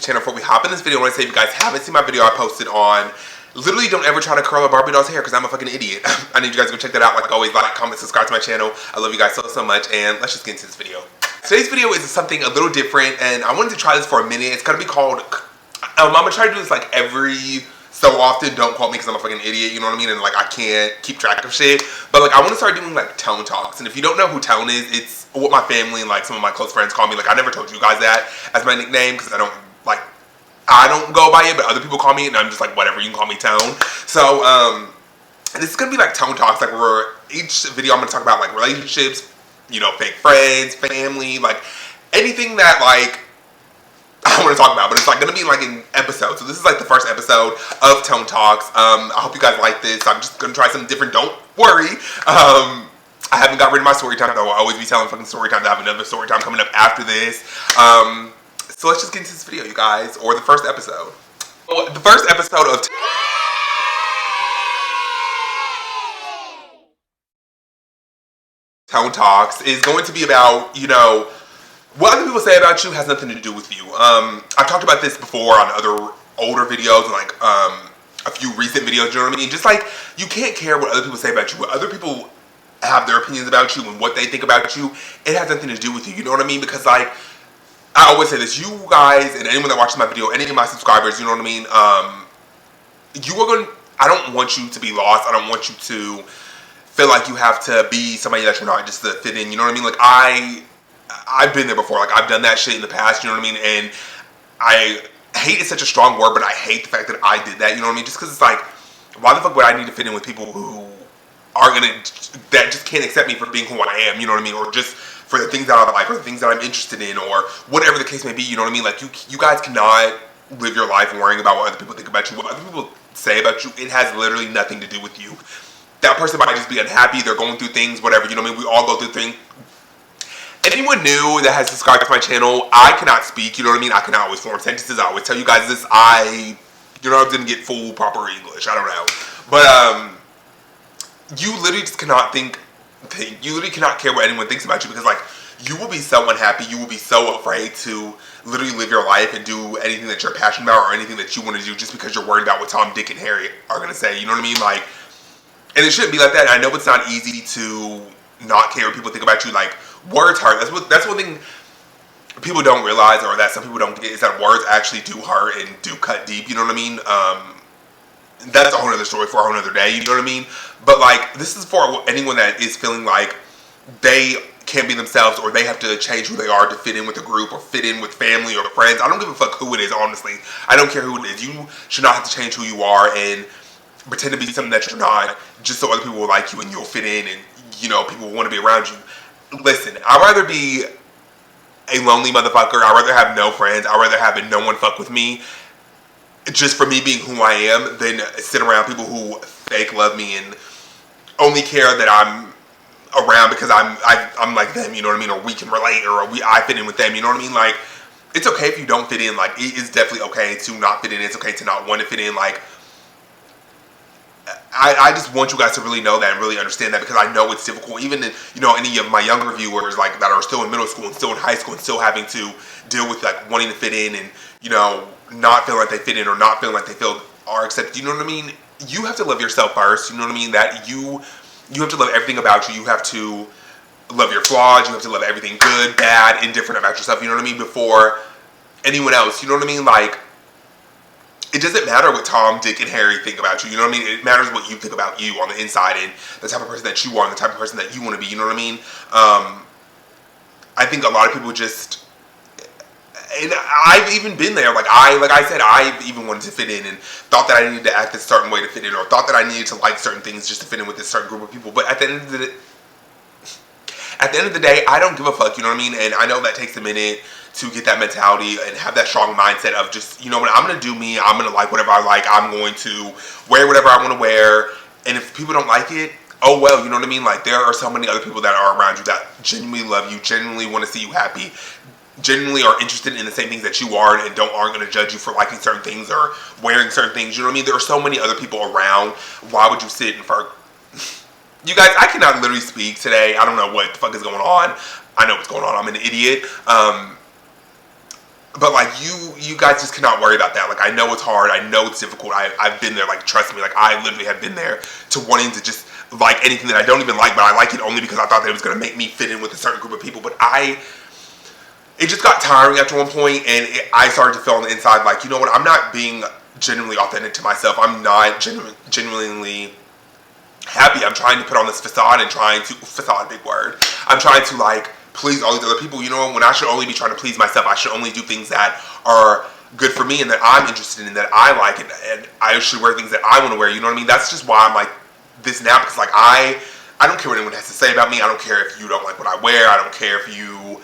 channel. Before we hop in this video, I want to say if you guys haven't seen my video I posted on literally don't ever try to curl a Barbie doll's hair because I'm a fucking idiot. I need you guys to go check that out. Like always, like, comment, subscribe to my channel. I love you guys so much, and let's just get into this video. Today's video is something a little different, and I wanted to try this for a minute. It's gonna be called, I'm gonna try to do this like every so often. Don't quote me because I'm a fucking idiot, you know what I mean? And like I can't keep track of shit. But like I want to start doing like Tone Talks. And if you don't know who Tone is, it's what my family and like some of my close friends call me. Like I never told you guys that as my nickname because I don't go by it, but other people call me, and I'm just like, whatever, you can call me Tone. So, this is gonna be like Tone Talks, like where each video I'm gonna talk about like relationships, you know, fake friends, family, like anything that like I want to talk about, but it's like gonna be like an episode. So this is like the first episode of Tone Talks. I hope you guys like this. I'm just gonna try something different. Don't worry. I haven't got rid of my story time, though. I'll always be telling fucking story time. I have another story time coming up after this. So let's just get into this video, you guys, or the first episode. Well, the first episode of Tone Talks is going to be about, you know, what other people say about you has nothing to do with you. I've talked about this before on other older videos and like a few recent videos, you know what I mean? Just like, you can't care what other people say about you. What other people have their opinions about you and what they think about you, it has nothing to do with you, you know what I mean? Because like, I always say this, you guys and anyone that watches my video, any of my subscribers, you know what I mean? I don't want you to be lost. I don't want you to feel like you have to be somebody that you're not just to fit in, you know what I mean? Like I've been there before. Like I've done that shit in the past, you know what I mean? And I hate is such a strong word, but I hate the fact that I did that, you know what I mean? Just because it's like, why the fuck would I need to fit in with people who that just can't accept me for being who I am, you know what I mean? Or just for the things that I like, or the things that I'm interested in, or whatever the case may be, you know what I mean? Like, you guys cannot live your life worrying about what other people think about you. What other people say about you, it has literally nothing to do with you. That person might just be unhappy, they're going through things, whatever, you know what I mean? We all go through things. Anyone new that has subscribed to my channel, I cannot speak, you know what I mean? I cannot always form sentences. I always tell you guys this. I didn't get full proper English. I don't know. But, you literally just cannot you literally cannot care what anyone thinks about you, because like you will be so unhappy, you will be so afraid to literally live your life and do anything that you're passionate about or anything that you want to do just because you're worried about what Tom, Dick, and Harry are going to say, you know what I mean? Like, and it shouldn't be like that. I know it's not easy to not care what people think about you. Like, words hurt. That's one thing people don't realize, or that some people don't get, is that words actually do hurt and do cut deep, you know what I mean? That's a whole other story for a whole other day, you know what I mean? But like, this is for anyone that is feeling like they can't be themselves, or they have to change who they are to fit in with a group, or fit in with family or friends. I don't give a fuck who it is, honestly. I don't care who it is. You should not have to change who you are and pretend to be something that you're not, just so other people will like you and you'll fit in and, you know, people will want to be around you. Listen, I'd rather be a lonely motherfucker. I'd rather have no friends. I'd rather have no one fuck with me, just for me being who I am, than sit around people who fake love me and only care that I'm around because I'm like them, you know what I mean? Or we can relate, or I fit in with them, you know what I mean? Like, it's okay if you don't fit in. Like, it is definitely okay to not fit in. It's okay to not want to fit in. Like, I just want you guys to really know that and really understand that, because I know it's difficult. Even in, you know, any of my younger viewers like that are still in middle school and still in high school and still having to deal with like wanting to fit in and, you know, not feeling like they fit in, or not feeling like they are accepted, you know what I mean? You have to love yourself first, you know what I mean? That you have to love everything about you. You have to love your flaws. You have to love everything good, bad, indifferent about yourself, you know what I mean? Before anyone else, you know what I mean? Like, it doesn't matter what Tom, Dick, and Harry think about you, you know what I mean? It matters what you think about you on the inside, and the type of person that you are, and the type of person that you want to be, you know what I mean? I think a lot of people just, and I've even been there. Like I said, I even wanted to fit in and thought that I needed to act a certain way to fit in, or thought that I needed to like certain things just to fit in with this certain group of people. But at the end of the day, I don't give a fuck, you know what I mean? And I know that takes a minute to get that mentality and have that strong mindset of just, you know what, I'm going to do me. I'm going to like whatever I like. I'm going to wear whatever I want to wear. And if people don't like it, oh well, you know what I mean? Like, there are so many other people that are around you that genuinely love you, genuinely want to see you happy, genuinely are interested in the same things that you are, and aren't going to judge you for liking certain things or wearing certain things, you know what I mean? There are so many other people around. Why would you sit in front? You guys, I cannot literally speak today. I don't know what the fuck is going on. I know what's going on. I'm an idiot. But like you guys just cannot worry about that. Like I know it's hard. I know it's difficult. I've been there. Like trust me. Like I literally have been there to wanting to just like anything that I don't even like, but I like it only because I thought that it was gonna make me fit in with a certain group of people. But it just got tiring after one point, and I started to feel on the inside like, you know what? I'm not being genuinely authentic to myself. I'm not genuinely happy. I'm trying to put on this facade and facade, big word. I'm trying to like please all these other people. You know, when I should only be trying to please myself, I should only do things that are good for me and that I'm interested in, that I like, and I should wear things that I want to wear. You know what I mean? That's just why I'm like this now, because like I don't care what anyone has to say about me. I don't care if you don't like what I wear. I don't care if you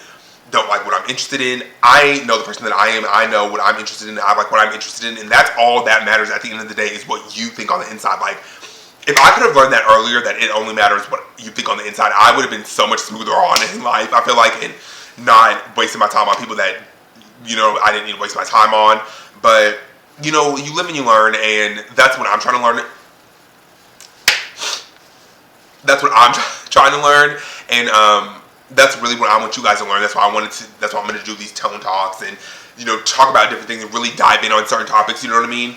don't like what I'm interested in. I know the person that I am. I know what I'm interested in. I like what I'm interested in, and that's all that matters at the end of the day, is what you think on the inside. Like, if I could have learned that earlier, that it only matters what you think on the inside, I would have been so much smoother on in life. I feel like, and not wasting my time on people that, you know, I didn't need to waste my time on. But, you know, you live and you learn, and that's what I'm trying to learn. That's what I'm trying to learn, and that's really what I want you guys to learn. That's why that's why I'm going to do these tone talks and, you know, talk about different things and really dive in on certain topics. You know what I mean?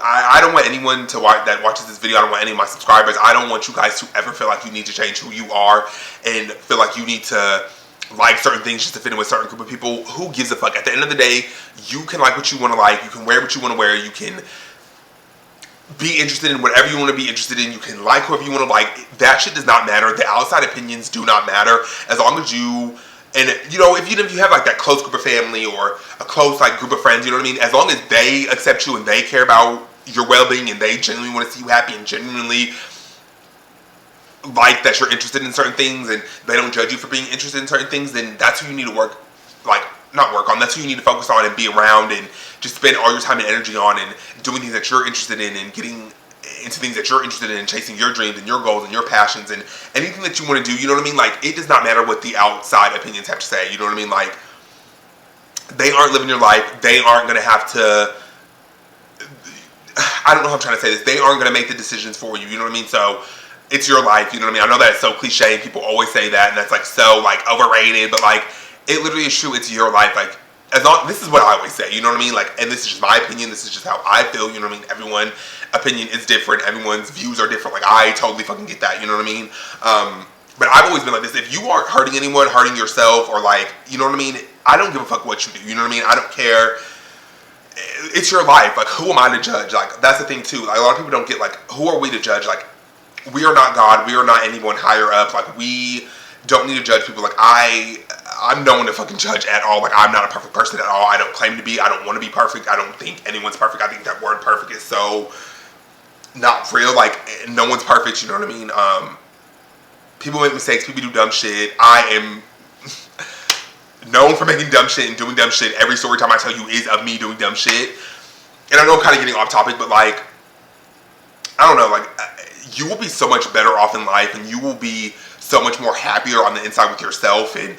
I don't want anyone that watches this video, I don't want any of my subscribers, I don't want you guys to ever feel like you need to change who you are and feel like you need to like certain things just to fit in with a certain group of people. Who gives a fuck? At the end of the day, you can like what you want to like, you can wear what you want to wear, you can be interested in whatever you want to be interested in, you can like whoever you want to like. That shit does not matter. The outside opinions do not matter, as long as you, and you know, if you have like that close group of family or a close like group of friends, you know what I mean, as long as they accept you and they care about your well-being and they genuinely want to see you happy and genuinely like that you're interested in certain things and they don't judge you for being interested in certain things, then that's who you need to not work on, that's who you need to focus on and be around and just spend all your time and energy on, and doing things that you're interested in and getting into things that you're interested in and chasing your dreams and your goals and your passions and anything that you want to do. You know what I mean? Like, it does not matter what the outside opinions have to say. You know what I mean? Like, they aren't living your life. They aren't going to have to, I don't know how I'm trying to say this, they aren't going to make the decisions for you. You know what I mean? So it's your life. You know what I mean? I know that it's so cliche and people always say that and that's like so like overrated, but like it literally is true. It's your life. Like, as long, this is what I always say, you know what I mean? Like, and this is just my opinion, this is just how I feel, you know what I mean? Everyone's opinion is different, everyone's views are different, like, I totally fucking get that, you know what I mean? But I've always been like this, if you aren't hurting anyone, hurting yourself, or like, you know what I mean? I don't give a fuck what you do, you know what I mean? I don't care. It's your life, like, who am I to judge? Like, that's the thing too, like, a lot of people don't get, like, who are we to judge? Like, we are not God, we are not anyone higher up, like, we don't need to judge people. Like, I'm no one to fucking judge at all. Like, I'm not a perfect person at all. I don't claim to be. I don't want to be perfect. I don't think anyone's perfect. I think that word perfect is so not real. Like, no one's perfect, you know what I mean? People make mistakes. People do dumb shit. I am known for making dumb shit and doing dumb shit. Every story time I tell you is of me doing dumb shit. And I know I'm kind of getting off topic, but like, I don't know, like, you will be so much better off in life and you will be so much more happier on the inside with yourself and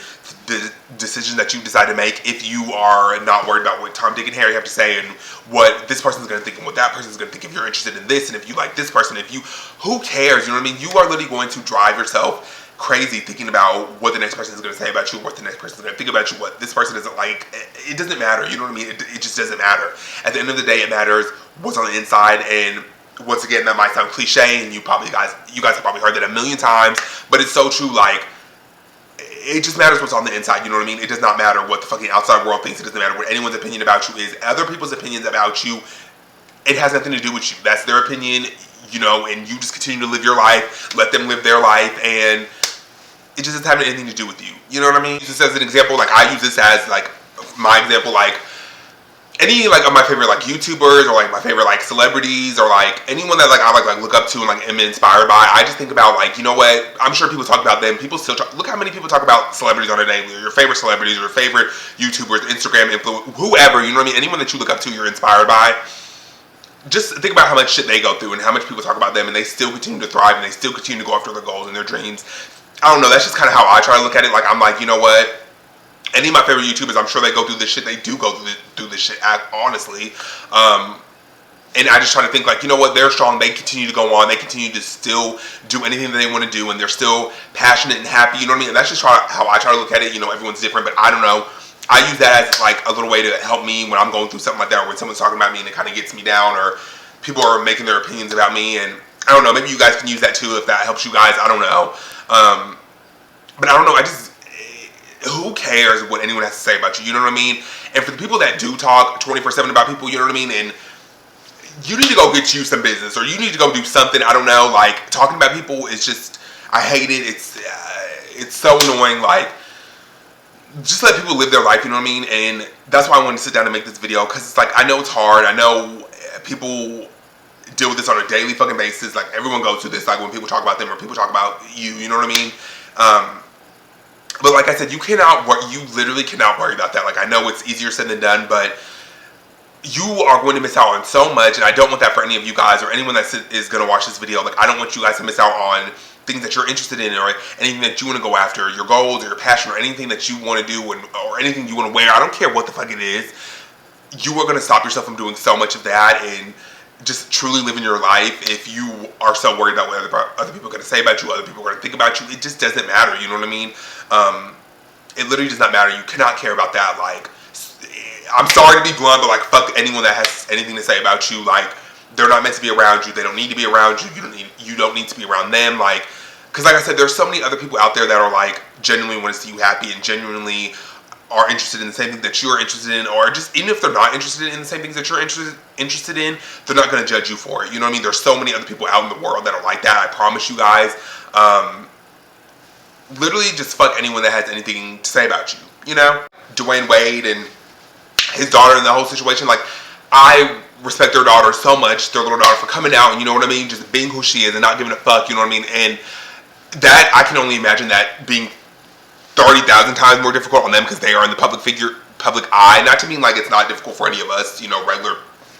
the decisions that you decide to make if you are not worried about what Tom, Dick, and Harry have to say and what this person's going to think and what that person's going to think if you're interested in this and if you like this person, who cares, you know what I mean? You are literally going to drive yourself crazy thinking about what the next person is going to say about you, what the next person is going to think about you, what this person isn't like. It doesn't matter, you know what I mean? It just doesn't matter. At the end of the day, it matters what's on the inside. And once again, that might sound cliche, and you guys have probably heard that a million times, but it's so true. Like, it just matters what's on the inside, you know what I mean? It does not matter what the fucking outside world thinks. It doesn't matter what anyone's opinion about you is. Other people's opinions about you, it has nothing to do with you. That's their opinion, you know, and you just continue to live your life, let them live their life, and it just doesn't have anything to do with you. You know what I mean? Just as an example, like, I use this as, like, my example, like, any, like, of my favorite, like, YouTubers or, like, my favorite, like, celebrities or, like, anyone that, like, I, like, look up to and, like, am inspired by, I just think about, like, you know what, I'm sure people talk about them, people still talk, look how many people talk about celebrities on a daily, or your favorite celebrities, or your favorite YouTubers, Instagram influencers, whoever, you know what I mean, anyone that you look up to, you're inspired by, just think about how much shit they go through and how much people talk about them and they still continue to thrive and they still continue to go after their goals and their dreams. I don't know, that's just kind of how I try to look at it. Like, I'm like, you know what, any of my favorite YouTubers, I'm sure they go through this shit. They do go through this shit, honestly. And I just try to think like, you know what, they're strong, they continue to go on, they continue to still do anything that they want to do, and they're still passionate and happy, you know what I mean? And that's just how I try to look at it. You know, everyone's different, but I don't know. I use that as like a little way to help me when I'm going through something like that, or when someone's talking about me and it kind of gets me down, or people are making their opinions about me, and I don't know, maybe you guys can use that too if that helps you guys, I don't know. But I don't know, who cares what anyone has to say about you, you know what I mean? And for the people that do talk 24/7 about people, you know what I mean, and you need to go get you some business, or you need to go do something, I don't know, like, talking about people is just, I hate it, it's so annoying, like, just let people live their life, you know what I mean, and that's why I wanted to sit down and make this video, because it's like, I know it's hard, I know people deal with this on a daily fucking basis, like, everyone goes through this, like, when people talk about them, or people talk about you, you know what I mean, but like I said, you literally cannot worry about that, like, I know it's easier said than done, but you are going to miss out on so much, and I don't want that for any of you guys or anyone that is going to watch this video. Like, I don't want you guys to miss out on things that you're interested in, or anything that you want to go after, your goals or your passion, or anything that you want to do, or anything you want to wear. I don't care what the fuck it is. You are going to stop yourself from doing so much of that and just truly living your life if you are so worried about what other people are going to say about you, other people are going to think about you. It just doesn't matter, you know what I mean? It literally does not matter. You cannot care about that. Like, I'm sorry to be blunt, but like, fuck anyone that has anything to say about you. Like, they're not meant to be around you. They don't need to be around you. You don't need to be around them. Like, because like I said, there's so many other people out there that are like genuinely want to see you happy and genuinely are interested in the same thing that you're interested in, or just even if they're not interested in the same things that you're interested in, they're not going to judge you for it. You know what I mean? There's so many other people out in the world that are like that. I promise you guys. Literally, just fuck anyone that has anything to say about you. You know, Dwayne Wade and his daughter and the whole situation, like, I respect their daughter so much, their little daughter, for coming out and, you know what I mean, just being who she is and not giving a fuck, you know what I mean, and that, I can only imagine that being 30,000 times more difficult on them because they are in the public eye, not to mean like it's not difficult for any of us, you know, regular,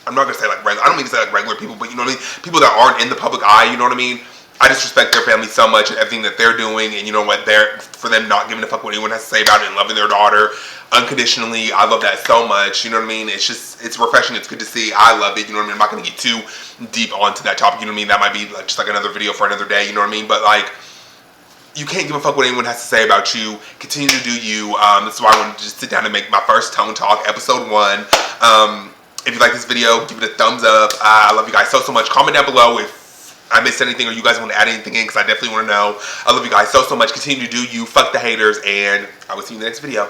I'm not going to say like regular, I don't mean to say like regular people, but you know what I mean, people that aren't in the public eye, you know what I mean. I just respect their family so much and everything that they're doing, and you know what, for them not giving a fuck what anyone has to say about it and loving their daughter unconditionally. I love that so much, you know what I mean? It's refreshing, it's good to see. I love it, you know what I mean? I'm not going to get too deep onto that topic, you know what I mean? That might be like, just like another video for another day, you know what I mean? But like, you can't give a fuck what anyone has to say about you. Continue to do you. This is why I wanted to just sit down and make my first Tone Talk, episode 1. If you like this video, give it a thumbs up. I love you guys so much. Comment down below if I missed anything or you guys want to add anything in, because I definitely want to know. I love you guys so much. Continue to do you. Fuck the haters, and I will see you in the next video.